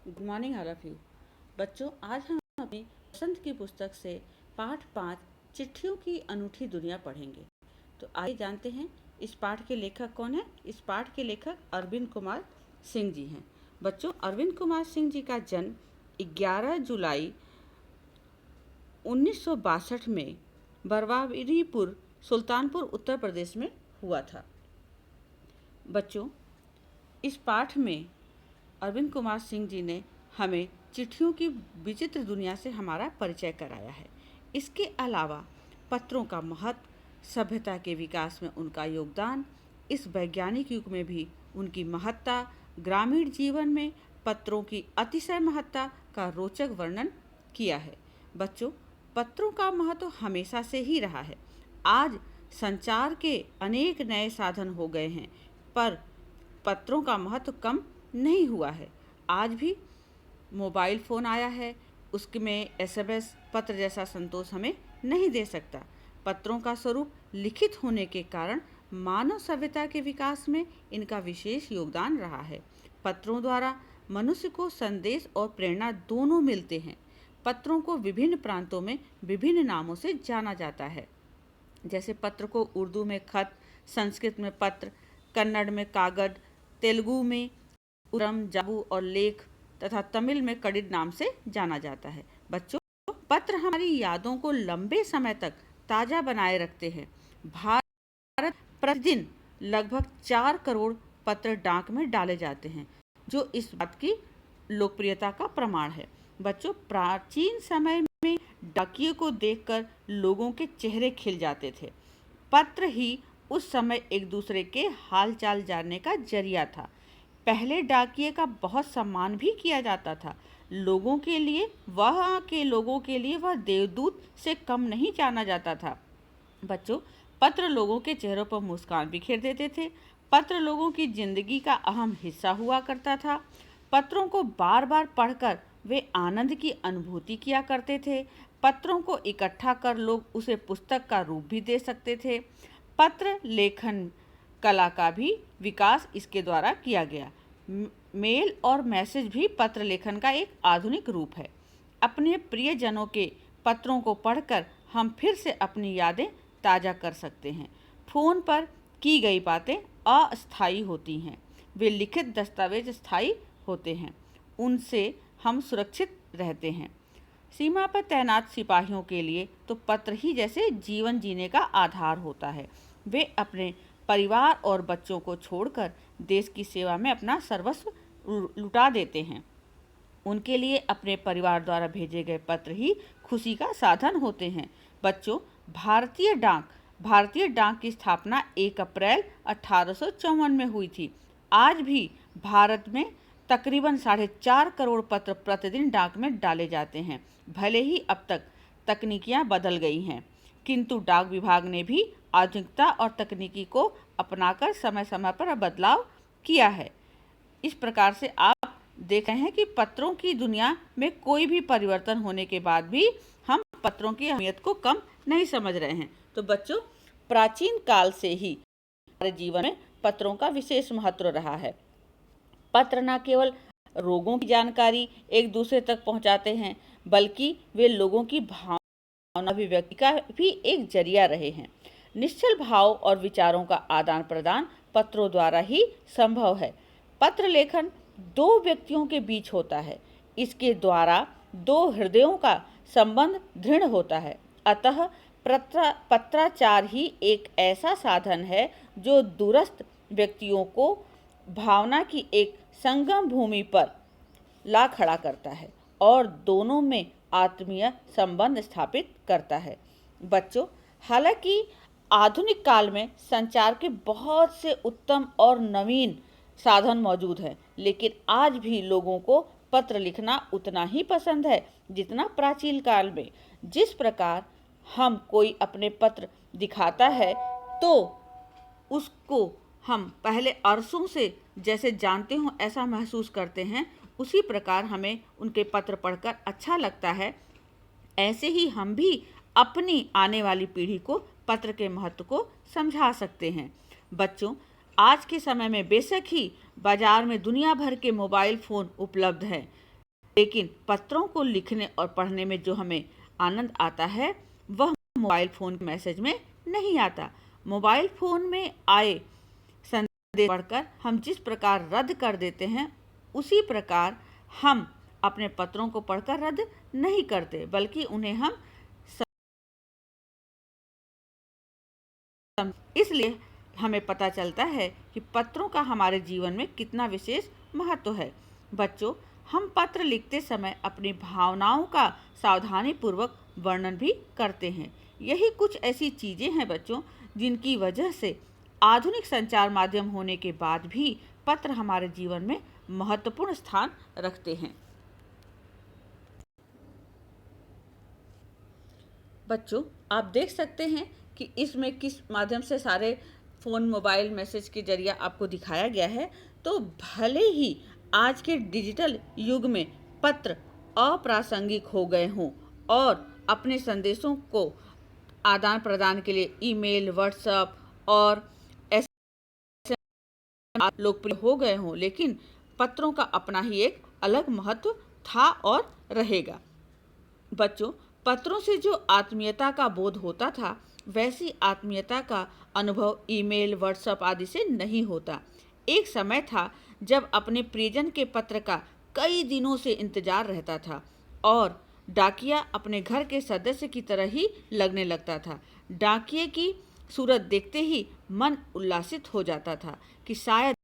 Good morning all of you. बच्चों, आज हम अपनी पसंद की पुस्तक से पाठ 5 चिट्ठियों की अनूठी दुनिया पढ़ेंगे। तो आइए जानते हैं इस पाठ के लेखक कौन है। इस पाठ के लेखक अरविंद कुमार सिंह जी हैं। बच्चों, अरविंद कुमार सिंह जी का जन्म 11 जुलाई 1962 में बरवारीपुर, सुल्तानपुर, उत्तर प्रदेश में हुआ था। बच्चों, इस पाठ में अरविंद कुमार सिंह जी ने हमें चिट्ठियों की विचित्र दुनिया से हमारा परिचय कराया है। इसके अलावा पत्रों का महत्व, सभ्यता के विकास में उनका योगदान, इस वैज्ञानिक युग में भी उनकी महत्ता, ग्रामीण जीवन में पत्रों की अतिशय महत्ता का रोचक वर्णन किया है। बच्चों, पत्रों का महत्व हमेशा से ही रहा है। आज संचार के अनेक नए साधन हो गए हैं, पर पत्रों का महत्व कम नहीं हुआ है। आज भी मोबाइल फ़ोन आया है, उसमें एसएमएस पत्र जैसा संतोष हमें नहीं दे सकता। पत्रों का स्वरूप लिखित होने के कारण मानव सभ्यता के विकास में इनका विशेष योगदान रहा है। पत्रों द्वारा मनुष्य को संदेश और प्रेरणा दोनों मिलते हैं। पत्रों को विभिन्न प्रांतों में विभिन्न नामों से जाना जाता है। जैसे पत्र को उर्दू में खत, संस्कृत में पत्र, कन्नड़ में कागज, तेलुगु में उरम, जाबू और लेख तथा तमिल में कडिड नाम से जाना जाता है। बच्चों, पत्र हमारी यादों को लंबे समय तक ताज़ा बनाए रखते हैं। भारत प्रतिदिन लगभग 4 करोड़ पत्र डाक में डाले जाते हैं, जो इस बात की लोकप्रियता का प्रमाण है। बच्चों, प्राचीन समय में डाकिये को देखकर लोगों के चेहरे खिल जाते थे। पत्र ही उस समय एक दूसरे के हालचाल जानने का जरिया था। पहले डाकिये का बहुत सम्मान भी किया जाता था। लोगों के लिए वह देवदूत से कम नहीं जाना जाता था। बच्चों, पत्र लोगों के चेहरों पर मुस्कान बिखेर देते थे। पत्र लोगों की जिंदगी का अहम हिस्सा हुआ करता था। पत्रों को बार बार पढ़कर वे आनंद की अनुभूति किया करते थे। पत्रों को इकट्ठा कर लोग उसे पुस्तक का रूप भी दे सकते थे। पत्र लेखन कला का भी विकास इसके द्वारा किया गया। मेल और मैसेज भी पत्र लेखन का एक आधुनिक रूप है। अपने प्रियजनों के पत्रों को पढ़कर हम फिर से अपनी यादें ताज़ा कर सकते हैं। फ़ोन पर की गई बातें अस्थायी होती हैं, वे लिखित दस्तावेज स्थायी होते हैं, उनसे हम सुरक्षित रहते हैं। सीमा पर तैनात सिपाहियों के लिए तो पत्र ही जैसे जीवन जीने का आधार होता है। वे अपने परिवार और बच्चों को छोड़कर देश की सेवा में अपना सर्वस्व लुटा देते हैं। उनके लिए अपने परिवार द्वारा भेजे गए पत्र ही खुशी का साधन होते हैं। बच्चों, भारतीय डाक की स्थापना 1 अप्रैल 1854 में हुई थी। आज भी भारत में तकरीबन 4.5 करोड़ पत्र प्रतिदिन डाक में डाले जाते हैं। भले ही अब तक तकनीकियां बदल गई हैं, किंतु डाक विभाग ने भी आधुनिकता और तकनीकी को अपनाकर समय समय पर बदलाव किया है। इस प्रकार से आप देख रहे हैं कि पत्रों की दुनिया में कोई भी परिवर्तन होने के बाद भी हम पत्रों की अहमियत को कम नहीं समझ रहे हैं। तो बच्चों, प्राचीन काल से ही हमारे जीवन में पत्रों का विशेष महत्व रहा है। पत्र न केवल रोगों की जानकारी एक दूसरे तक पहुंचाते हैं, बल्कि वे लोगों की भावना अभिव्यक्ति का भी एक जरिया रहे हैं। निश्चल भाव और विचारों का आदान प्रदान पत्रों द्वारा ही संभव है। पत्र लेखन 2 व्यक्तियों के बीच होता है। इसके द्वारा 2 हृदयों का संबंध दृढ़ होता है। अतः पत्राचार ही एक ऐसा साधन है जो दूरस्थ व्यक्तियों को भावना की एक संगम भूमि पर ला खड़ा करता है और दोनों में आत्मीय संबंध स्थापित करता है। बच्चों, हालांकि आधुनिक काल में संचार के बहुत से उत्तम और नवीन साधन मौजूद हैं, लेकिन आज भी लोगों को पत्र लिखना उतना ही पसंद है जितना प्राचीन काल में। जिस प्रकार हम कोई अपने पत्र दिखाता है तो उसको हम पहले अरसों से जैसे जानते हो ऐसा महसूस करते हैं, उसी प्रकार हमें उनके पत्र पढ़कर अच्छा लगता है। ऐसे ही हम भी अपनी आने वाली पीढ़ी को पत्र के महत्व को समझा सकते हैं। बच्चों, आज के समय में बेशक ही बाजार में दुनिया भर के मोबाइल फ़ोन उपलब्ध हैं, लेकिन पत्रों को लिखने और पढ़ने में जो हमें आनंद आता है वह मोबाइल फ़ोन के मैसेज में नहीं आता। मोबाइल फ़ोन में आए संदेश पढ़कर हम जिस प्रकार रद्द कर देते हैं, उसी प्रकार हम अपने पत्रों को पढ़कर रद्द नहीं करते, बल्कि उन्हें हम इसलिए हमें पता चलता है कि पत्रों का हमारे जीवन में कितना विशेष महत्व है। बच्चों, हम पत्र लिखते समय अपनी भावनाओं का सावधानीपूर्वक वर्णन भी करते हैं। यही कुछ ऐसी चीज़ें हैं बच्चों, जिनकी वजह से आधुनिक संचार माध्यम होने के बाद भी पत्र हमारे जीवन में महत्वपूर्ण स्थान रखते हैं। बच्चों, आप देख सकते हैं कि इसमें किस माध्यम से सारे फ़ोन मोबाइल मैसेज के जरिए आपको दिखाया गया है। तो भले ही आज के डिजिटल युग में पत्र अप्रासंगिक हो गए हों और अपने संदेशों को आदान प्रदान के लिए ईमेल, व्हाट्सएप और एसएमएस लोकप्रिय हो गए हों, लेकिन पत्रों का अपना ही एक अलग महत्व था और रहेगा। बच्चों, पत्रों से जो आत्मीयता का बोध होता था, वैसी आत्मीयता का अनुभव ईमेल, व्हाट्सएप आदि से नहीं होता। एक समय था जब अपने प्रियजन के पत्र का कई दिनों से इंतजार रहता था और डाकिया अपने घर के सदस्य की तरह ही लगने लगता था। डाकिये की सूरत देखते ही मन उल्लासित हो जाता था कि शायद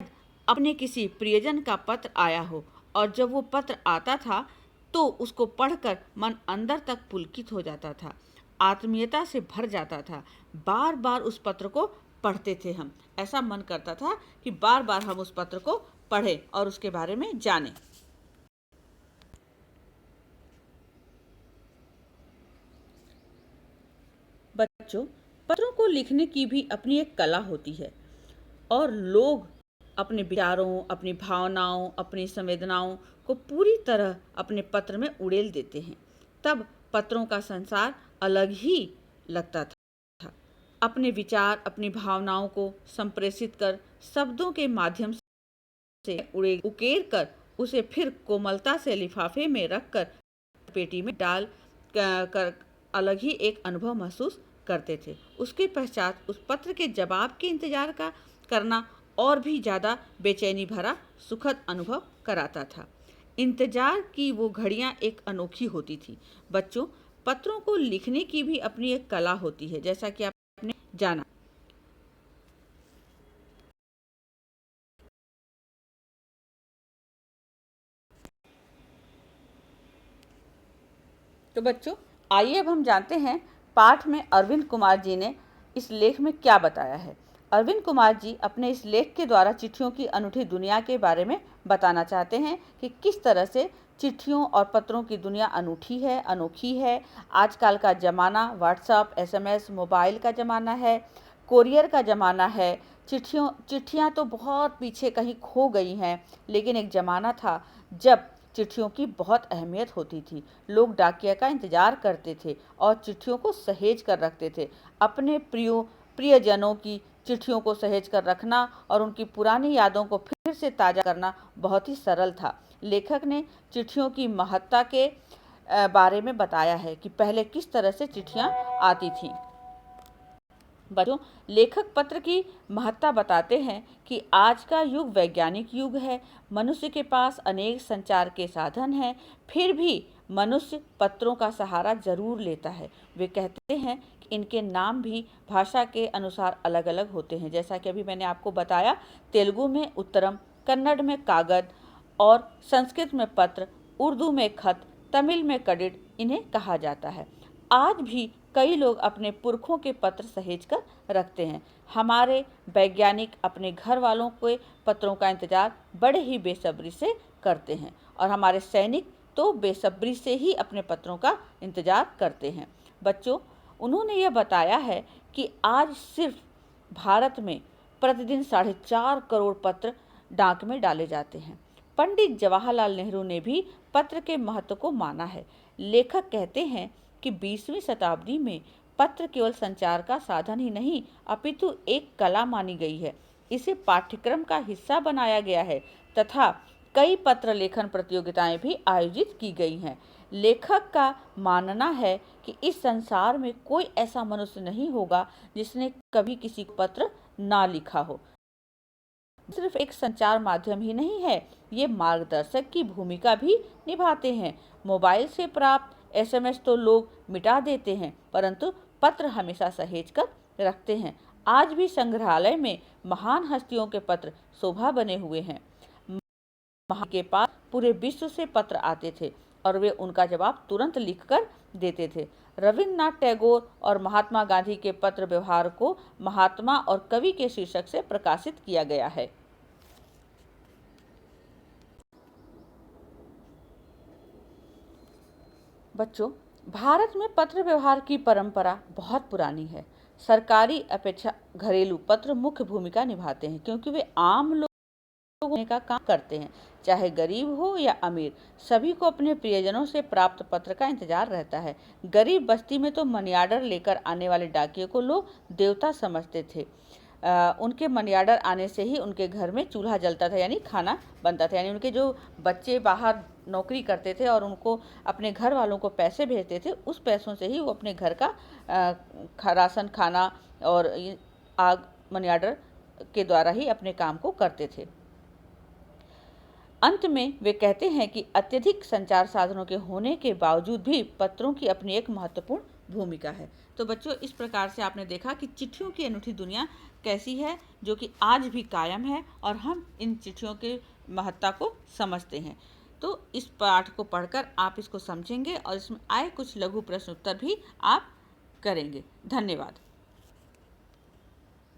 अपने किसी प्रियजन का पत्र आया हो, और जब वो पत्र आता था तो उसको पढ़कर मन अंदर तक पुलकित हो जाता था, आत्मीयता से भर जाता था। बार बार उस पत्र को पढ़ते थे हम, ऐसा मन करता था कि बार बार हम उस पत्र को पढ़ें और उसके बारे में जानें। बच्चों, पत्रों को लिखने की भी अपनी एक कला होती है और लोग अपने विचारों, अपनी भावनाओं, अपनी संवेदनाओं को पूरी तरह अपने पत्र में उड़ेल देते हैं। तब पत्रों का संसार अलग ही लगता था। अपने विचार, अपनी भावनाओं को संप्रेषित कर शब्दों के माध्यम से उकेर कर उसे फिर कोमलता से लिफाफे में रखकर पेटी में डाल कर अलग ही एक अनुभव महसूस करते थे। उसके पश्चात उस पत्र के जवाब के इंतजार का करना और भी ज़्यादा बेचैनी भरा सुखद अनुभव कराता था। इंतजार की वो घड़ियाँ एक अनोखी होती थी। बच्चों, पत्रों को लिखने की भी अपनी एक कला होती है, जैसा कि आपने जाना। तो बच्चों, आइए अब हम जानते हैं पाठ में अरविंद कुमार जी ने इस लेख में क्या बताया है। अरविंद कुमार जी अपने इस लेख के द्वारा चिट्ठियों की अनूठी दुनिया के बारे में बताना चाहते हैं कि किस तरह से चिट्ठियों और पत्रों की दुनिया अनूठी है, अनोखी है। आजकल का ज़माना व्हाट्सएप, एसएमएस, मोबाइल का ज़माना है, कोरियर का ज़माना है। चिट्ठियाँ तो बहुत पीछे कहीं खो गई हैं, लेकिन एक ज़माना था जब चिट्ठियों की बहुत अहमियत होती थी। लोग डाकिया का इंतज़ार करते थे और चिट्ठियों को सहेज कर रखते थे। अपने प्रियजनों की चिट्ठियों को सहेज कर रखना और उनकी पुरानी यादों को फिर से ताज़ा करना बहुत ही सरल था। लेखक ने चिट्ठियों की महत्ता के बारे में बताया है कि पहले किस तरह से चिट्ठियाँ आती थीं। बच्चों, लेखक पत्र की महत्ता बताते हैं कि आज का युग वैज्ञानिक युग है। मनुष्य के पास अनेक संचार के साधन हैं, फिर भी मनुष्य पत्रों का सहारा जरूर लेता है। वे कहते हैं कि इनके नाम भी भाषा के अनुसार अलग अलग होते हैं। जैसा कि अभी मैंने आपको बताया, तेलुगु में उत्तरम, कन्नड़ में कागद और संस्कृत में पत्र, उर्दू में खत, तमिल में कडिड इन्हें कहा जाता है। आज भी कई लोग अपने पुरखों के पत्र सहेज कर रखते हैं। हमारे वैज्ञानिक अपने घर वालों के पत्रों का इंतजार बड़े ही बेसब्री से करते हैं और हमारे सैनिक तो बेसब्री से ही अपने पत्रों का इंतजार करते हैं। बच्चों, उन्होंने यह बताया है कि आज सिर्फ भारत में प्रतिदिन 4.5 करोड़ पत्र डाक में डाले जाते हैं। पंडित जवाहरलाल नेहरू ने भी पत्र के महत्व को माना है। लेखक कहते हैं कि 20वीं शताब्दी में पत्र केवल संचार का साधन ही नहीं, अपितु एक कला मानी गई है। इसे पाठ्यक्रम का हिस्सा बनाया गया है तथा कई पत्र लेखन प्रतियोगिताएं भी आयोजित की गई हैं। लेखक का मानना है कि इस संसार में कोई ऐसा मनुष्य नहीं होगा जिसने कभी किसी को पत्र ना लिखा हो। सिर्फ एक संचार माध्यम ही नहीं है, ये मार्गदर्शक की भूमिका भी निभाते हैं। मोबाइल से प्राप्त एसएमएस तो लोग मिटा देते हैं, परंतु पत्र हमेशा सहेज कर रखते हैं। आज भी संग्रहालय में महान हस्तियों के पत्र शोभा बने हुए हैं। के पास पूरे विश्व से पत्र आते थे और वे उनका जवाब तुरंत लिखकर देते थे। रविन्द्रनाथ टैगोर और महात्मा गांधी के पत्र व्यवहार को महात्मा और कवि के शीर्षक से प्रकाशित किया गया है। बच्चों, भारत में पत्र व्यवहार की परंपरा बहुत पुरानी है। सरकारी अपेक्षा घरेलू पत्र मुख्य भूमिका निभाते हैं, क्योंकि वे आम लोग होने का काम करते हैं। चाहे गरीब हो या अमीर, सभी को अपने प्रियजनों से प्राप्त पत्र का इंतजार रहता है। गरीब बस्ती में तो मनी ऑर्डर लेकर आने वाले डाकिये को लोग देवता समझते थे। उनके मनी ऑर्डर आने से ही उनके घर में चूल्हा जलता था, यानी खाना बनता था। यानी उनके जो बच्चे बाहर नौकरी करते थे और उनको अपने घर वालों को पैसे भेजते थे, उस पैसों से ही वो अपने घर का राशन, खाना और आग मनी ऑर्डर के द्वारा ही अपने काम को करते थे। अंत में वे कहते हैं कि अत्यधिक संचार साधनों के होने के बावजूद भी पत्रों की अपनी एक महत्वपूर्ण भूमिका है। तो बच्चों, इस प्रकार से आपने देखा कि चिट्ठियों की अनूठी दुनिया कैसी है, जो कि आज भी कायम है और हम इन चिट्ठियों के महत्ता को समझते हैं। तो इस पाठ को पढ़कर आप इसको समझेंगे और इसमें आए कुछ लघु प्रश्न उत्तर भी आप करेंगे। धन्यवाद।